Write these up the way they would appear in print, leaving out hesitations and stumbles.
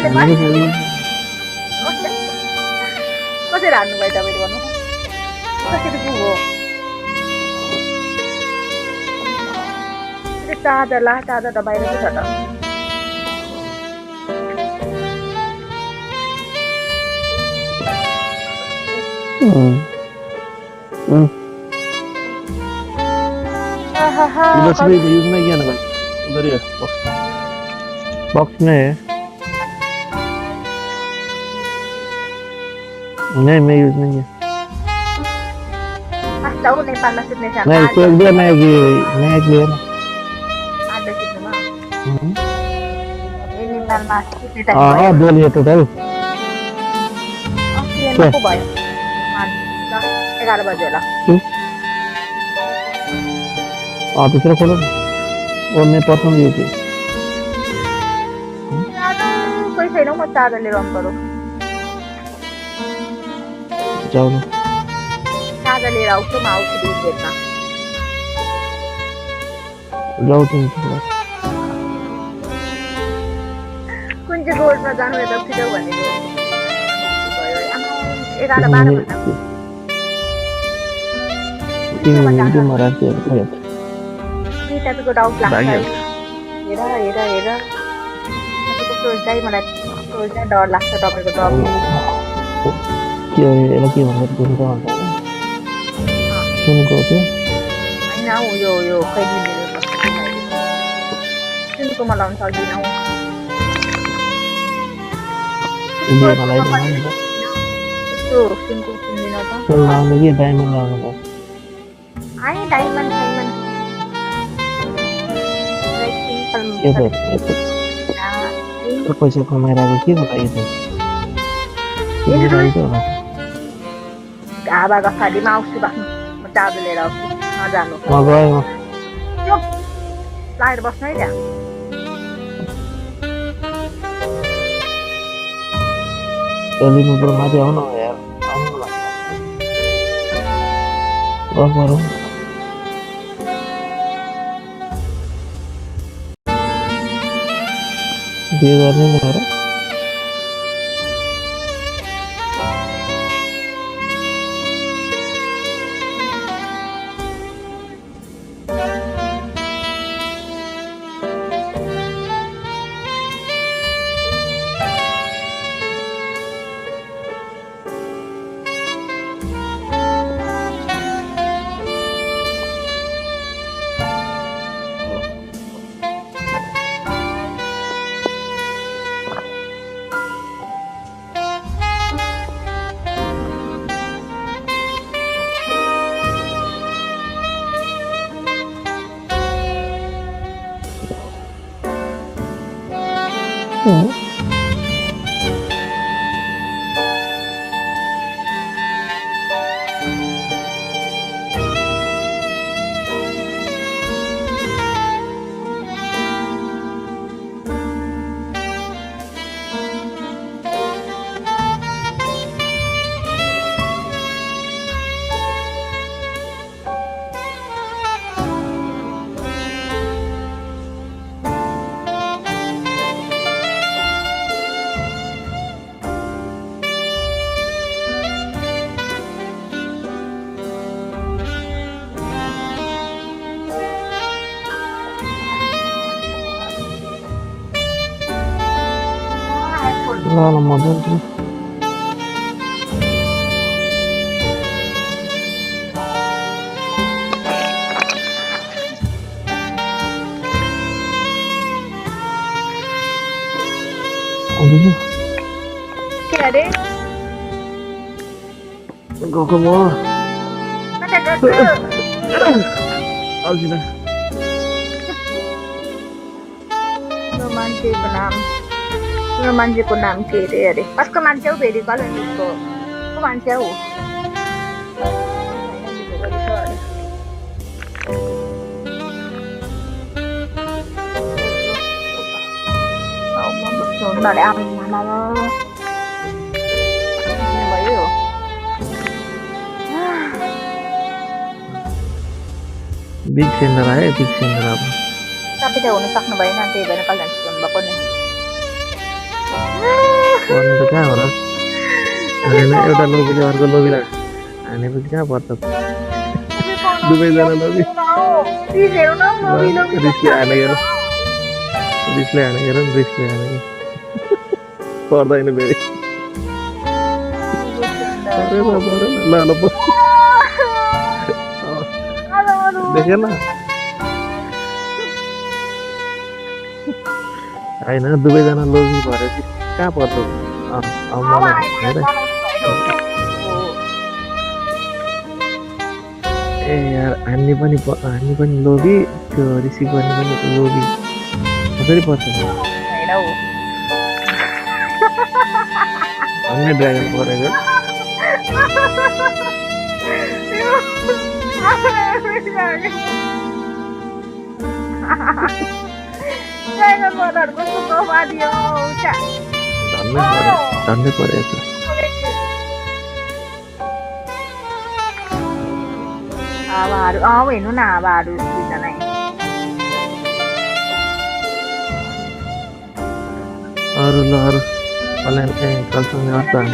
तपाईँले कसरी हान्नु भयो तपाईँले भन्नु कसरी पो हो चार्जर त बाहिर पो छ त उधर से भी यूज नहीं किया ना भाई उधर ही है बॉक्स में है नहीं मैं यूज नहीं किया tahu Nepal nasib nih नहीं तो एक बार मैं किया ना ada gitu mah ini Nepal masih kita हाँ 2 लिए total oke aku bayar mantap 11 बजे ला दूसरा खोलो और मैं प्रथम लिए थी कोई छैन म चार्जर लिएर आउनु पर्यो जाऊ न चार्जर लिएर आउँछु म आउँछु 2 मिनेटमा जाऊ तिमी कुन चाहिँ रोडमा जानु यता छिटो भनेको भयो 11 12 भन्दा तिमी मराठी हो तपाईँको डाउट लाग्छ हेर तपाईँको सोच्दै मलाई सोच्दै डर लाग्छ तपाईँको डर के यसलाई के भनेर बुझ्नु त सुनको थियो होइन हौ यो कहिले मेरो सुनको म लाउन सक्दिनँ यस्तो सुनको किन्दिनँ त लाउनु कि डायमन्ड लाउनु पर्छ आए डायमन्ड पैसा कमाएर आएको के बताइयो त ढाबा गफालीमा आउँछु म चार्जर लिएर आउँछु नजानु म गएँ लाएर बस्नु है त्यहाँ लिनु माथि आउनु यार आउनु लाग्छ गफ गरौँ बिहे गर्ने भएर ल मजा के अरे गएको म मान्छेको नाम के अरे कसको मान्छे हौ फेरि कलनीको को मान्छे हौ भयो बिग सेन्डर आयो बिग सेन्डर अब तपाईँ त हुन सक्नु भएन त्यही भएर कल्याण भएको नि पर्नु त कहाँ हो र होइन एउटा लोबीले अर्को लोबीलाई हानेपछि कहाँ पर्छ दुवैजना लोबी रिसले हानेको रिसले हानेको पर्दैन फेरि ल ल देखेन होइन दुवैजना लोभी भएपछि कहाँ पर्छ ए यार हान्ने पनि लोभी त्यो रिसिभ गर्ने पनि लोभी कसरी पर्छ अन्य ड्रागन परेको झन्डै परेको हावाहरू हेर्नु न हावाहरू दुईजना अरू ल अरू कलसँग अर्को हान्छ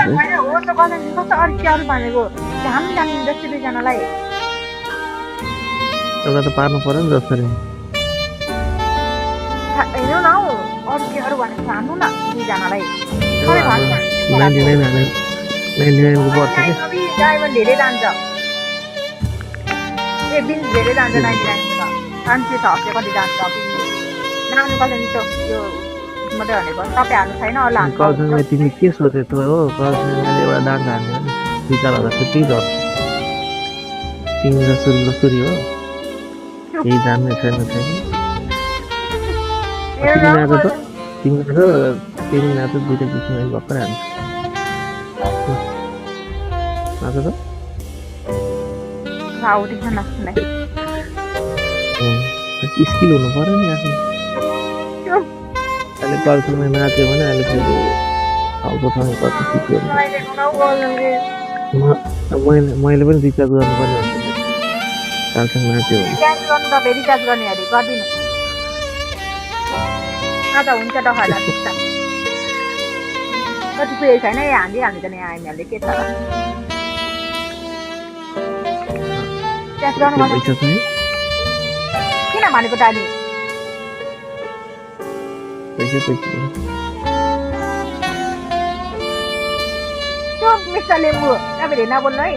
अरू भनेको घाम जानु जस्तो दुईजनालाई एउटा त पार्नु पर्यो नि जसरी हेर्नु न हौ अरू के अरू भनेको हान्नु न दुईजनालाई 99 को पर्छ कि डायमन्ड धेरै जान्छ ए बिल धेरै जान्छ 99 को मान्छे छ के कति जान्छ नानु कसरी त यो मात्रै भनेको तपाईँ हाल्नु छैन होला कलसँग तिमीले के सोचेको हो कलसँग एउटा डान्स हान्यो भने 2-4 हजार त्यही झर्छ तिमी जस्तो लसुरी हो केही जान्ने छैन तिमी नाच दुईटा बिचमा भर्खरै हान्छ नाच त स्किल हुनु पर्यो नि आफ्नो अहिले कलसँग नाच्यो भने अहिले फेरि अर्को ठाउँ कति सिक्यो मैले पनि रिचार्ज गर्नुपर्ने हुन्छ कलसँग नाच्यो भने रिचार्ज गर्ने अरे गरिदिनु आज हुन्छ डखाला पुग्छ कति पुगेको छैन यहाँ हालिहाल्नु त नि हामीहरूले के छ किन भनेको दानी त्यो मिस्टर लेम्बु तपाईँले नबोल्नु है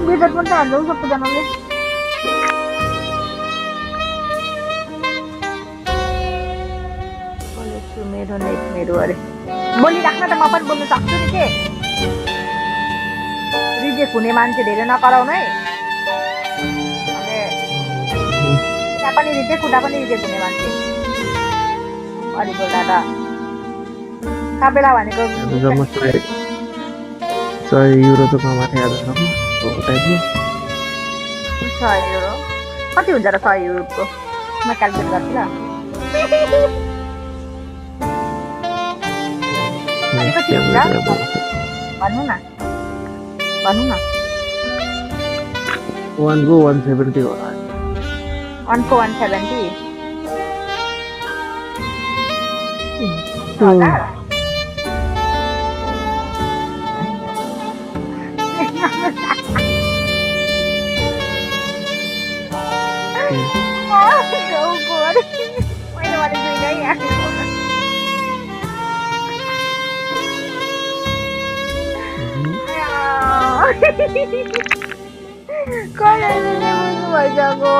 विजत पनि त हाल्नु सबैजनाले मेरो नेट मेरो अरे बोलिराख्न त म पनि बोल्नु सक्छु नि के रिजेक्ट हुने मान्छे धेरै नकराउनु है त्यहाँ पनि रिजेक्ट हुँदा पनि रिजेक्ट हुने मान्छे अलि बोल्दा त सबैलाई भनेको 100 युरो त कमाथे आजसम्म 100 युरो कति हुन्छ र 100 युरोको म क्यालकुलेट गर्छु ल भन्नु न 1 को 170 होला 1 को 170 कसैले बुझ्नु भइसक्यो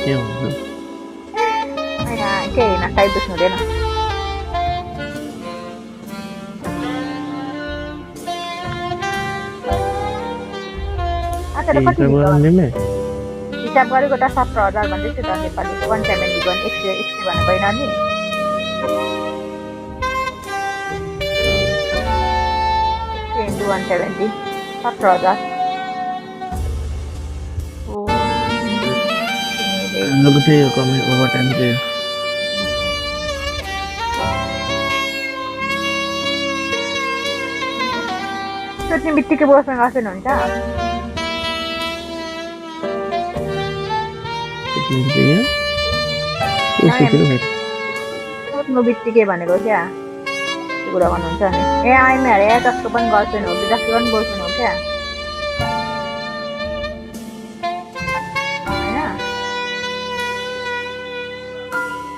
के हुन्छ होइन के होइन टाइप बुझ्नु हुँदैन हिसाब गरेको त 17,000 भन्दैछु त नेपालीको 170 गर्ने एक्सट्री भनेको होइन नि 170 17,000 सोच्ने बित्तिकै बस्न गर्दैन हुन्छ लिन्छ यहाँ उसो किन भेट सोध्नु बित्तिकै भनेको क्या त्यो कुरा गर्नुहुन्छ नि ए आइमी अरे जसको पनि गर्लफ्रेन्ड हो कि जसको पनि बोयफ्रेन्ड हो क्या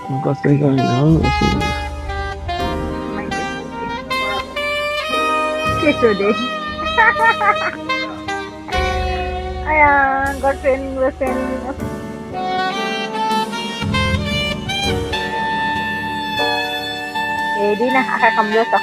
होइन कसैको होइन हो उसो के सोधे आया गर्लफ्रेन्ड हेरिन आँखा कमजोर छ